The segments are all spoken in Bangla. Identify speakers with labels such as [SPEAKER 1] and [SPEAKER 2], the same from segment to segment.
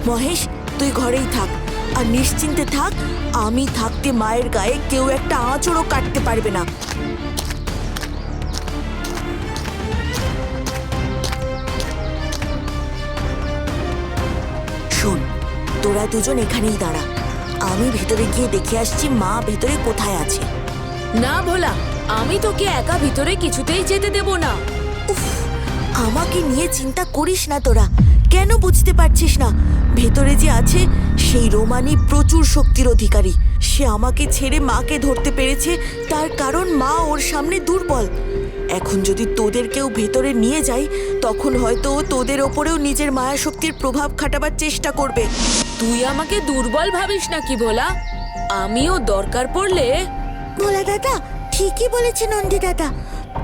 [SPEAKER 1] মহেশ, তুই ঘরেই থাক আর নিশ্চিন্তে থাক। আমি থাকতে মায়ের গায়ে কেউ একটা আঁচড়ও কাটতে পারবে না। শোন, তোরা দুজন এখানেই দাঁড়া, আমি ভেতরে গিয়ে দেখে আসছি মা ভেতরে কোথায় আছে।
[SPEAKER 2] না ভোলা, আমি তোকে একা ভিতরে কিছুতেই যেতে দেব না।
[SPEAKER 1] উফ, আমাকে নিয়ে চিন্তা করিস না তোরা। কেন বুঝতে পারছিস না? ভেতরে যে আছে সেই রোমানি প্রচুর শক্তির অধিকারী। সে আমাকে ছেড়ে মাকে ধরতে পেরেছে, তার কারণ মা ওর সামনে দুর্বল। এখন যদি তোদের কেউ ভেতরে নিয়ে যায়, তখন হয়তো ও তোদের ওপরেও নিজের মায়া শক্তির প্রভাব খাটাবার চেষ্টা করবে।
[SPEAKER 2] তুই আমাকে দুর্বল ভাবিস নাকি ভোলা? আমিও দরকার পড়লে।
[SPEAKER 1] ভোলা দাদা ঠিকই বলেছে নন্দী দাদা,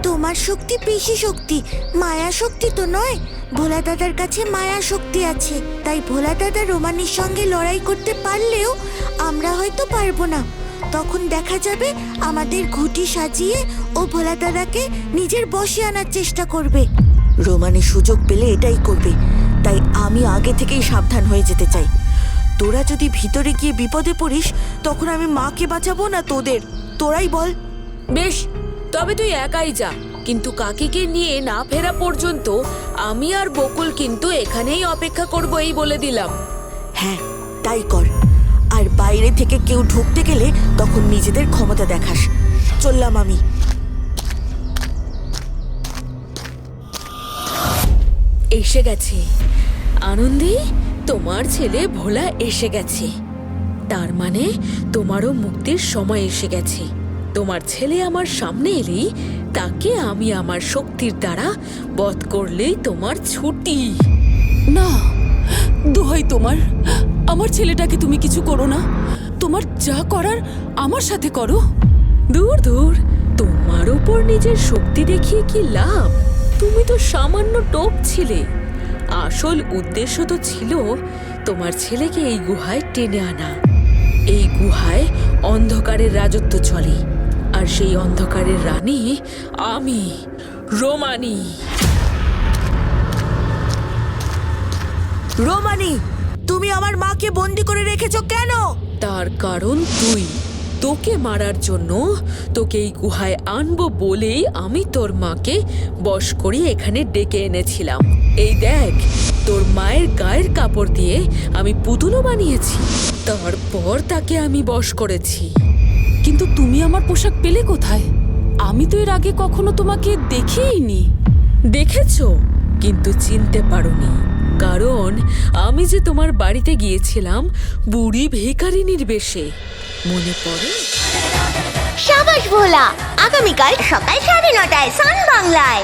[SPEAKER 1] তোমার শক্তি পেশি শক্তি, মায়া শক্তি তো নয়। ভোলা দাদার কাছে মায়া শক্তি আছে, তাই ভোলা দাদা রোমানির সঙ্গে লড়াই করতে পারলেও আমরা হয়তো পারবো না। তখন দেখা যাবে আমাদের ঘুঁটি সাজিয়ে ও ভোলা দাদাকে নিজের বশে আনার চেষ্টা করবে। রোমানি সুযোগ পেলে এটাই করবে, তাই আমি আগে থেকেই সাবধান হয়ে যেতে চাই। তোরা যদি ভিতরে গিয়ে বিপদে পড়িস, তখন আমি মাকে বাঁচাবো না তোদের? তোরাই বল।
[SPEAKER 2] বেশ, তবে তুই একাই যা, কিন্তু কাকিকে নিয়ে না ফেরা পর্যন্ত আমি আর বকুল কিন্তু এখানেই অপেক্ষা করব, এই বলে দিলাম।
[SPEAKER 1] হ্যাঁ, তাই কর। আর বাইরে থেকে কেউ ঢুকতে গেলে তখন নিজেদের ক্ষমতা দেখাস। চললাম আমি।
[SPEAKER 2] এসে গেছে আনন্দী, তোমার ছেলে ভোলা এসে গেছে। তার মানে তোমারও মুক্তির সময় এসে গেছে। তোমার ছেলে আমার সামনে এলেই তাকে আমি আমার শক্তির দ্বারা বধ করলেই তোমার ছুটি।
[SPEAKER 3] না, দোহাই তোমার, আমার ছেলেটাকে তুমি কিছু করো না। তোমার যা করার আমার সাথে করো।
[SPEAKER 2] দূর দূর, তোমার উপর নিজের শক্তি দেখিয়ে কি লাভ? তুমি তো সামান্য টোপ ছিলে। আসল উদ্দেশ্য তো ছিল তোমার ছেলেকে এই গুহায় টেনে আনা। এই গুহায় অন্ধকারের রাজত্ব চলে, আর সেই অন্ধকারের রানী আমি, রোমানি।
[SPEAKER 1] রোমানি, তুমি আমার মাকে বন্দি করে রেখেছো কেন?
[SPEAKER 2] তার কারণ তুই। তোকে মারার জন্য তোকে এই গুহায় আনবো বলেই আমি তোর মাকে বশ করে এখানে ডেকে এনেছিলাম। এই দেখ, তোর মায়ের গায়ের কাপড় দিয়ে আমি পুতুলও বানিয়েছি, তারপর তাকে আমি বশ করেছি।
[SPEAKER 3] কিন্তু তুমি আমার পোশাক পেলে কোথায়? আমি তো এর আগে কখনো তোমাকে দেখিইনি।
[SPEAKER 2] দেখেছো, কিন্তু চিনতে পারোনি, কারণ আমি যে তোমার বাড়িতে গিয়েছিলাম বুড়ি ভিখারিনীর বেশে। মনে পড়ে?
[SPEAKER 4] সাবাস ভোলা, আগামীকাল সকাল 9:30টায় সান বাংলায়।